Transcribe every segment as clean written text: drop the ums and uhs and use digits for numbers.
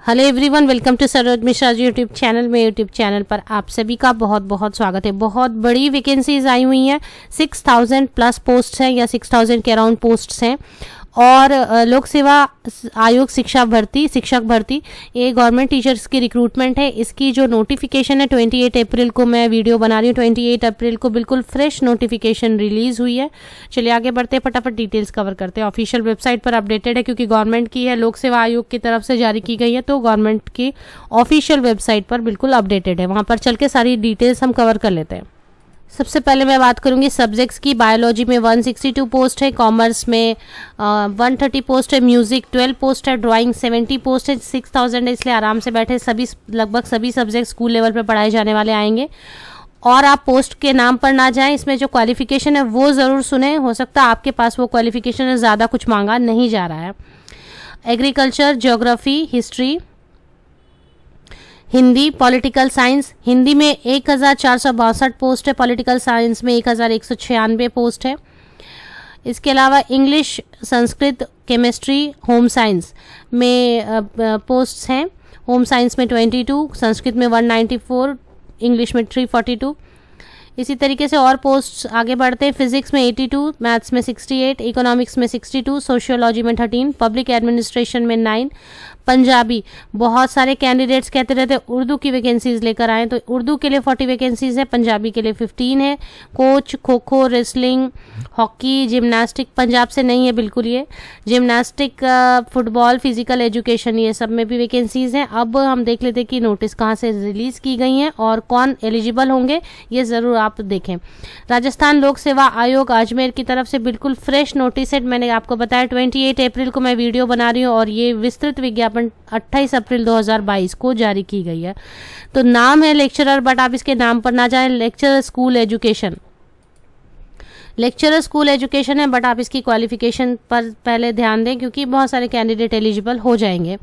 Hello everyone, welcome to Saroj Mishra ji YouTube channel में। YouTube channel पर आप सभी का बहुत बहुत स्वागत है। बहुत बड़ी वैकेंसीज आई हुई हैं, 6000 प्लस पोस्ट हैं या 6000 के अराउंड पोस्ट्स हैं। और लोक सेवा आयोग शिक्षक भर्ती ये गवर्नमेंट टीचर्स की रिक्रूटमेंट है। इसकी जो नोटिफिकेशन है 28 अप्रैल को मैं वीडियो बना रही हूँ। 28 अप्रैल को बिल्कुल फ्रेश नोटिफिकेशन रिलीज हुई है। चलिए आगे बढ़ते हैं, फटाफट डिटेल्स कवर करते हैं। ऑफिशियल वेबसाइट पर अपडेटेड है क्योंकि गवर्नमेंट की है, लोक सेवा आयोग की तरफ से जारी की गई है, तो गवर्नमेंट की ऑफिशियल वेबसाइट पर बिल्कुल अपडेटेड है। वहाँ पर चल के सारी डिटेल्स हम कवर कर लेते हैं। सबसे पहले मैं बात करूंगी सब्जेक्ट्स की। बायोलॉजी में 162 पोस्ट है, कॉमर्स में 130 पोस्ट है, म्यूजिक 12 पोस्ट है, ड्राइंग 70 पोस्ट है। 6000 है, इसलिए आराम से बैठे। लगभग सभी सब्जेक्ट स्कूल लेवल पे पढ़ाए जाने वाले आएंगे। और आप पोस्ट के नाम पर ना जाएं, इसमें जो क्वालिफिकेशन है वो ज़रूर सुने। हो सकता है आपके पास वो क्वालिफिकेशन है, ज़्यादा कुछ मांगा नहीं जा रहा है। Agriculture, geography, history, Hindi, political science. Hindi में 1462 पोस्ट है, पॉलिटिकल साइंस में 1196 पोस्ट है। इसके अलावा English, Sanskrit, chemistry, home science में पोस्ट्स हैं। होम साइंस में 22, संस्कृत में 194, इंग्लिश में 342। इसी तरीके से और पोस्ट आगे बढ़ते हैं। फिजिक्स में 82, मैथ्स में 68, इकोनॉमिक्स में 62, सोशियोलॉजी में 13, पब्लिक एडमिनिस्ट्रेशन में 9। पंजाबी, बहुत सारे कैंडिडेट्स कहते रहते हैं उर्दू की वैकेंसीज लेकर आए, तो उर्दू के लिए 40 वैकेंसीज है, पंजाबी के लिए 15 है। Coach, kho kho, wrestling, hockey, gymnastic Punjab से नहीं है बिल्कुल ये। जिम्नास्टिक, फुटबॉल, फिजिकल एजुकेशन, ये सब में भी वैकेंसीज हैं। अब हम देख लेते हैं कि नोटिस कहाँ से रिलीज की गई हैं और कौन एलिजिबल होंगे, ये ज़रूर आप देखें। राजस्थान लोक सेवा आयोग अजमेर की तरफ से बिल्कुल फ्रेश नोटिस है। मैंने आपको बताया 28 अप्रैल को मैं वीडियो बना रही हूँ और ये विस्तृत विज्ञापन 28 अप्रैल 2022 को जारी की गई है। तो नाम है लेक्चरर, बट आप इसके नाम पर ना जाएं। लेक्चरर स्कूल एजुकेशन है, बट आप इसकी क्वालिफिकेशन पर पहले ध्यान दें क्योंकि बहुत सारे कैंडिडेट एलिजिबल हो जाएंगे।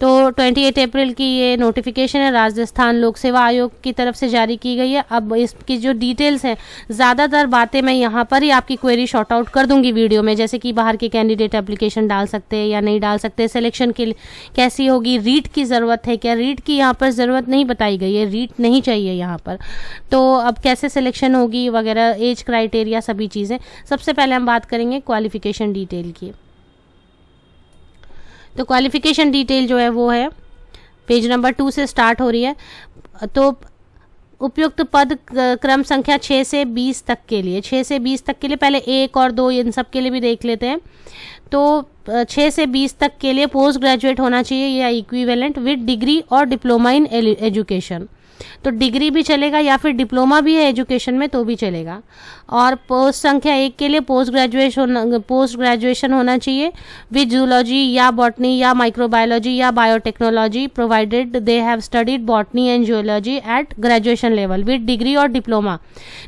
तो 28 अप्रैल की ये नोटिफिकेशन है, राजस्थान लोक सेवा आयोग की तरफ से जारी की गई है। अब इसकी जो डिटेल्स हैं, ज़्यादातर बातें मैं यहाँ पर ही आपकी क्वेरी शॉर्ट आउट कर दूंगी वीडियो में, जैसे कि बाहर के कैंडिडेट एप्लीकेशन डाल सकते हैं या नहीं डाल सकते, सिलेक्शन के लिए कैसी होगी, रीट की ज़रूरत है क्या, रीट की यहाँ पर ज़रूरत नहीं बताई गई है, रीट नहीं चाहिए यहाँ पर। तो अब कैसे सिलेक्शन होगी वगैरह, एज क्राइटेरिया, सभी चीज़ें। सबसे पहले हम बात करेंगे क्वालिफिकेशन डिटेल की। तो क्वालिफिकेशन डिटेल जो है वो है पेज नंबर 2 से स्टार्ट हो रही है। तो उपयुक्त पद क्रम संख्या 6 से 20 तक के लिए, 6 से 20 तक के लिए, पहले 1 और 2 इन सब के लिए भी देख लेते हैं। तो 6 से 20 तक के लिए पोस्ट ग्रेजुएट होना चाहिए या इक्विवेलेंट विद डिग्री और डिप्लोमा इन एजुकेशन। तो डिग्री भी चलेगा या फिर डिप्लोमा भी है एजुकेशन में तो भी चलेगा। और पोस्ट संख्या 1 के लिए पोस्ट ग्रेजुएशन होना चाहिए विद जूलॉजी या बॉटनी या माइक्रोबायोलॉजी या biotechnology, provided they have studied botany and zoology at graduation level with degree और डिप्लोमा।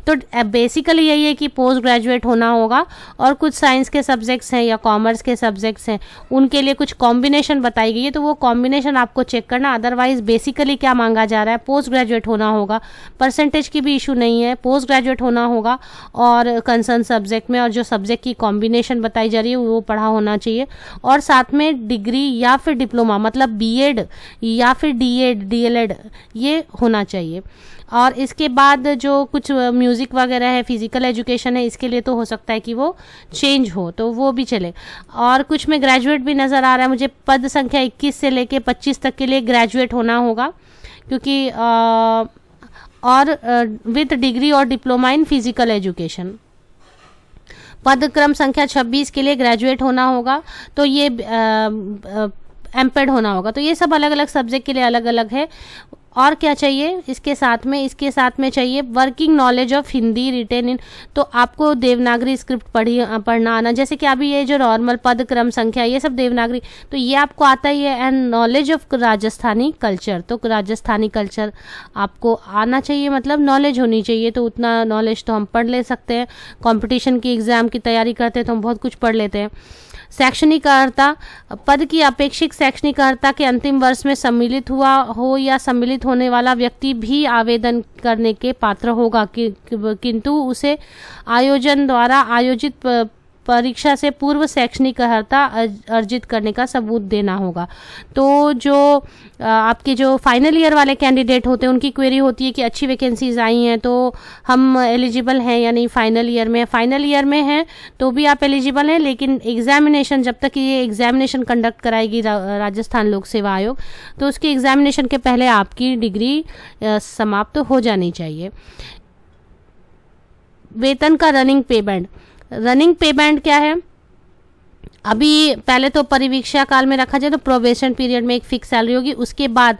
तो बेसिकली यही है कि पोस्ट ग्रेजुएट होना होगा। और कुछ साइंस के सब्जेक्ट्स हैं या कॉमर्स के सब्जेक्ट्स हैं, उनके लिए कुछ कॉम्बिनेशन बताई गई है, तो वो कॉम्बिनेशन आपको चेक करना। अदरवाइज बेसिकली क्या मांगा जा रहा है, पोस्ट ग्रेजुएट होना होगा, परसेंटेज की भी इशू नहीं है, पोस्ट ग्रेजुएट होना होगा और कंसर्न सब्जेक्ट में, और जो सब्जेक्ट की कॉम्बिनेशन बताई जा रही है वो पढ़ा होना चाहिए। और साथ में डिग्री या फिर डिप्लोमा, मतलब बीएड या फिर डीएलएड ये होना चाहिए। और इसके बाद जो कुछ म्यूज़िक वगैरह है, फिजिकल एजुकेशन है, इसके लिए तो हो सकता है कि वो चेंज हो, तो वो भी चले। और कुछ में ग्रेजुएट भी नज़र आ रहा है मुझे। पद संख्या 21 से लेके 25 तक के लिए ग्रेजुएट होना होगा क्योंकि और विद डिग्री और डिप्लोमा इन फिजिकल एजुकेशन। पद क्रम संख्या 26 के लिए ग्रेजुएट होना होगा, तो ये एमपेड होना होगा। तो ये सब अलग अलग सब्जेक्ट के लिए अलग अलग है। और क्या चाहिए इसके साथ में चाहिए working knowledge of Hindi written in, तो आपको देवनागरी स्क्रिप्ट पढ़ना आना, जैसे कि अभी ये जो नॉर्मल पद क्रम संख्या ये सब देवनागरी, तो ये आपको आता ही है। And knowledge of Rajasthani culture, तो राजस्थानी कल्चर आपको आना चाहिए, मतलब नॉलेज होनी चाहिए। तो उतना नॉलेज तो हम पढ़ ले सकते हैं, कंपटीशन की एग्जाम की तैयारी करते हैं तो हम बहुत कुछ पढ़ लेते हैं। शैक्षणिक अर्हता, पद की अपेक्षित शैक्षणिक अर्हता के अंतिम वर्ष में सम्मिलित हुआ हो या सम्मिलित होने वाला व्यक्ति भी आवेदन करने के पात्र होगा, किंतु उसे आयोजन द्वारा आयोजित परीक्षा से पूर्व शैक्षणिक अर्हता अर्जित करने का सबूत देना होगा। तो जो आपके जो फाइनल ईयर वाले कैंडिडेट होते हैं उनकी क्वेरी होती है कि अच्छी वैकेंसीज आई हैं तो हम एलिजिबल हैं या नहीं। फाइनल ईयर में हैं तो भी आप एलिजिबल हैं, लेकिन एग्जामिनेशन, जब तक ये एग्जामिनेशन कंडक्ट कराएगी राजस्थान लोक सेवा आयोग, तो उसके एग्जामिनेशन के पहले आपकी डिग्री समाप्त हो जानी चाहिए। वेतन का रनिंग पे बैंड क्या है? अभी पहले तो परिवीक्षा काल में रखा जाए तो प्रोबेशन पीरियड में एक फिक्स सैलरी होगी। उसके बाद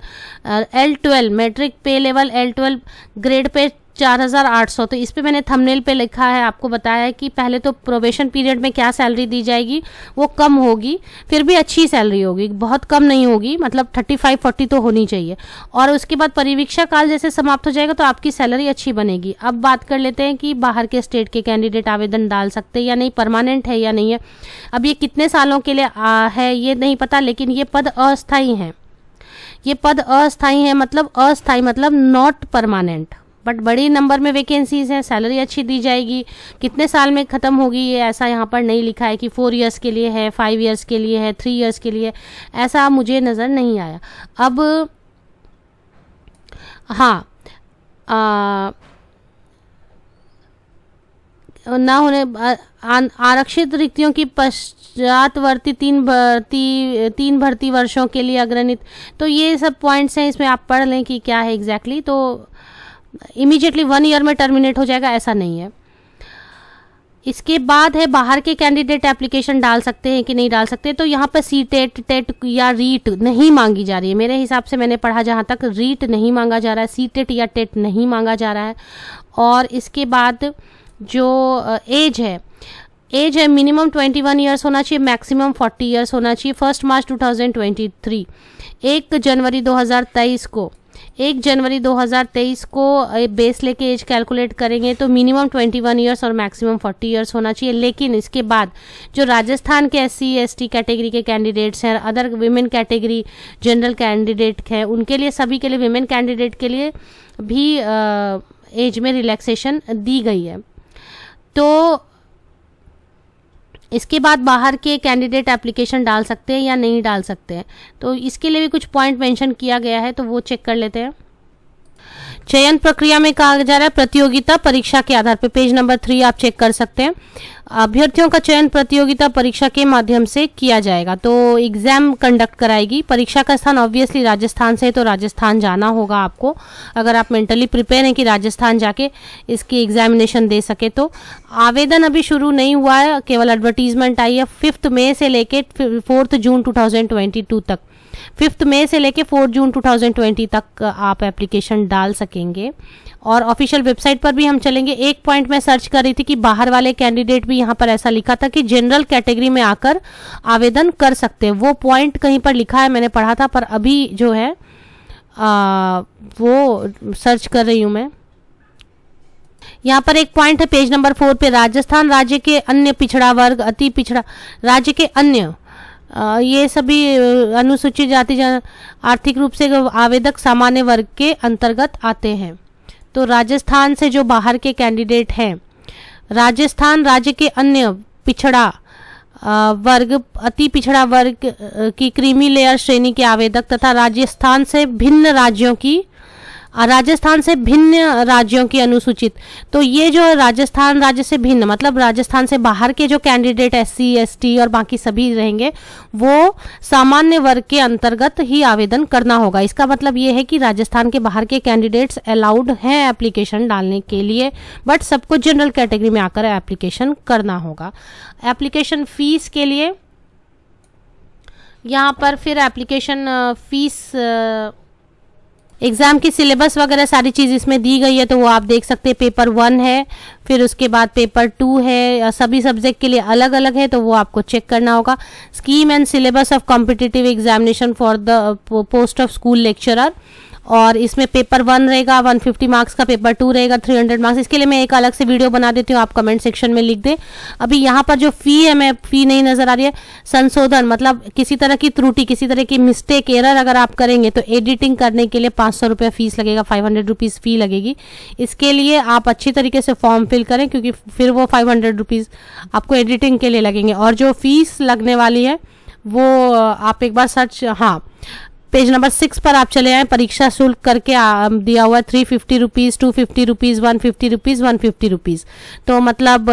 L12 मैट्रिक पे लेवल L12 ग्रेड पे 4800। तो इस पे मैंने थंबनेल पे लिखा है, आपको बताया है कि पहले तो प्रोबेशन पीरियड में क्या सैलरी दी जाएगी, वो कम होगी, फिर भी अच्छी सैलरी होगी, बहुत कम नहीं होगी, मतलब 35-40 तो होनी चाहिए। और उसके बाद परिवीक्षा काल जैसे समाप्त हो जाएगा तो आपकी सैलरी अच्छी बनेगी। अब बात कर लेते हैं कि बाहर के स्टेट के कैंडिडेट आवेदन डाल सकते हैं या नहीं, परमानेंट है या नहीं है। अब ये कितने सालों के लिए है ये नहीं पता, लेकिन ये पद अस्थायी हैं। ये पद अस्थायी है, मतलब अस्थायी मतलब नॉट परमानेंट, बट बड़ी नंबर में वैकेंसीज हैं, सैलरी अच्छी दी जाएगी। कितने साल में ख़त्म होगी ये ऐसा यहाँ पर नहीं लिखा है कि 4 इयर्स के लिए है, 5 इयर्स के लिए है, 3 इयर्स के लिए, ऐसा मुझे नज़र नहीं आया। अब हाँ, ना होने आरक्षित रिक्तियों की पश्चातवर्ती तीन भर्ती वर्षों के लिए अग्रणित। तो ये सब पॉइंट्स हैं, इसमें आप पढ़ लें कि क्या है एग्जैक्टली। तो इमीडिएटली 1 ईयर में टर्मिनेट हो जाएगा ऐसा नहीं है। इसके बाद है बाहर के कैंडिडेट एप्लीकेशन डाल सकते हैं कि नहीं डाल सकते। तो यहाँ पर सीटेट, टेट या रीट नहीं मांगी जा रही है। मेरे हिसाब से मैंने पढ़ा जहाँ तक रीट नहीं मांगा जा रहा है, सीटेट या टेट नहीं मांगा जा रहा है। और इसके बाद जो एज है मिनिमम 21 ईयर्स होना चाहिए, मैक्सिमम 40 ईयर्स होना चाहिए। 1 मार्च 2023 1 जनवरी 2023 को बेस लेके एज कैलकुलेट करेंगे तो मिनिमम 21 ईयर्स और मैक्सिमम 40 ईयर्स होना चाहिए। लेकिन इसके बाद जो राजस्थान के SC ST कैटेगरी के कैंडिडेट्स हैं, other women category general candidate हैं, उनके लिए, सभी के लिए, विमेन कैंडिडेट के लिए भी एज में रिलैक्सेशन दी गई है। तो इसके बाद बाहर के कैंडिडेट एप्लीकेशन डाल सकते हैं या नहीं डाल सकते हैं, तो इसके लिए भी कुछ पॉइंट मेंशन किया गया है, तो वो चेक कर लेते हैं। चयन प्रक्रिया में कहा जा रहा है प्रतियोगिता परीक्षा के आधार पर, पेज नंबर 3 आप चेक कर सकते हैं। अभ्यर्थियों का चयन प्रतियोगिता परीक्षा के माध्यम से किया जाएगा, तो एग्जाम कंडक्ट कराएगी। परीक्षा का स्थान ऑब्वियसली राजस्थान से है, तो राजस्थान जाना होगा आपको, अगर आप मेंटली प्रिपेयर हैं कि राजस्थान जाके इसकी एग्जामिनेशन दे सके। तो आवेदन अभी शुरू नहीं हुआ है, केवल एडवर्टीजमेंट आई है। 5 मई से लेके 4 जून 2022 तक, 5 मई से लेके 4 जून 2020 तक आप एप्लीकेशन डाल सकेंगे। और ऑफिशियल वेबसाइट पर भी हम चलेंगे। एक पॉइंट मैं सर्च कर रही थी कि बाहर वाले कैंडिडेट भी यहाँ पर ऐसा लिखा था कि जनरल कैटेगरी में आकर आवेदन कर सकते हैं। वो पॉइंट कहीं पर लिखा है, मैंने पढ़ा था, पर अभी जो है वो सर्च कर रही हूँ मैं। यहाँ पर एक पॉइंट है पेज नंबर 4 पे, राजस्थान राज्य के अन्य पिछड़ा वर्ग, अति पिछड़ा राज्य के अन्य, ये सभी अनुसूचित जाति आर्थिक रूप से आवेदक सामान्य वर्ग के अंतर्गत आते हैं। तो राजस्थान से जो बाहर के कैंडिडेट हैं, राजस्थान राज्य के अन्य पिछड़ा वर्ग, अति पिछड़ा वर्ग की क्रीमी लेयर श्रेणी के आवेदक तथा राजस्थान से भिन्न राज्यों की अनुसूचित। तो ये जो राजस्थान राज्य से भिन्न मतलब राजस्थान से बाहर के जो कैंडिडेट SC ST और बाकी सभी रहेंगे, वो सामान्य वर्ग के अंतर्गत ही आवेदन करना होगा। इसका मतलब ये है कि राजस्थान के बाहर के कैंडिडेट्स अलाउड हैं एप्लीकेशन डालने के लिए, बट सबको जनरल कैटेगरी में आकर एप्लीकेशन करना होगा। एप्लीकेशन फीस के लिए यहाँ पर फिर एप्लीकेशन फीस, एग्ज़ाम की सिलेबस वगैरह सारी चीज़ इसमें दी गई है, तो वो आप देख सकते हैं। पेपर 1 है, फिर उसके बाद पेपर 2 है, सभी सब्जेक्ट के लिए अलग अलग है, तो वो आपको चेक करना होगा। Scheme and syllabus of competitive examination for the post of school lecturer, और इसमें पेपर 1 रहेगा, 150 मार्क्स का, पेपर 2 रहेगा 300 मार्क्स। इसके लिए मैं एक अलग से वीडियो बना देती हूँ, आप कमेंट सेक्शन में लिख दें। अभी यहाँ पर जो फ़ी है, मैं फ़ी नहीं नज़र आ रही है, संशोधन मतलब किसी तरह की त्रुटि, किसी तरह की मिस्टेक, एरर अगर आप करेंगे तो एडिटिंग करने के लिए 500 रुपये फीस लगेगा, 500 रुपीज़ फ़ी लगेगी। इसके लिए आप अच्छी तरीके से फॉर्म फिल करें, क्योंकि फिर वो 500 रुपीज़ आपको एडिटिंग के लिए लगेंगे। और जो फीस लगने वाली है वो आप एक बार सर्च, हाँ, पेज नंबर 6 पर आप चले आए, परीक्षा शुल्क करके दिया हुआ है 350 रुपीज़, 250 रुपीज़, 150 रुपीज़, 150 रुपीज़। तो मतलब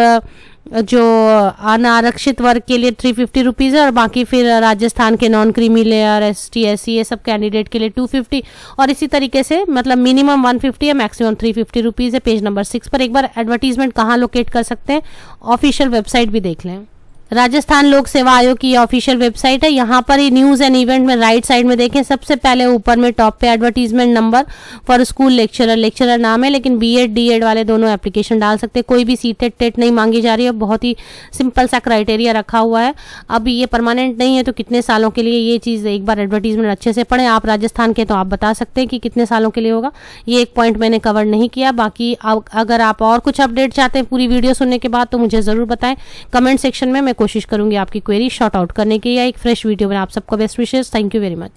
जो अनारक्षित वर्ग के लिए 350 रुपीज़ है, और बाकी फिर राजस्थान के non creamy layer, ST SC ये सब कैंडिडेट के लिए 250, और इसी तरीके से मतलब मिनिमम 150 है, मैक्सिमम 350 रुपीज़ है। पेज नंबर 6 पर एक बार एडवर्टीजमेंट कहाँ लोकेट कर सकते हैं, ऑफिशियल वेबसाइट भी देख लें। राजस्थान लोक सेवा आयोग की ऑफिशियल वेबसाइट है। यहाँ पर ही न्यूज़ एंड इवेंट में राइट साइड में देखें, सबसे पहले ऊपर में टॉप पे advertisement number for school lecturer, lecturer नाम है, लेकिन BEd DEd वाले दोनों एप्लीकेशन डाल सकते हैं। कोई भी सीटेट टेट नहीं मांगी जा रही है, बहुत ही सिंपल सा क्राइटेरिया रखा हुआ है। अब ये परमानेंट नहीं है, तो कितने सालों के लिए, ये चीज़ एक बार एडवर्टीजमेंट अच्छे से पढ़ें। आप राजस्थान के तो आप बता सकते हैं कि कितने सालों के लिए होगा। ये एक पॉइंट मैंने कवर नहीं किया। बाकी अगर आप और कुछ अपडेट चाहते हैं पूरी वीडियो सुनने के बाद, तो मुझे ज़रूर बताएं कमेंट सेक्शन में। मैं कोशिश करूंगी आपकी क्वेरी शॉर्ट आउट करने की, या एक फ्रेश वीडियो में। आप सबको best wishes, thank you very much.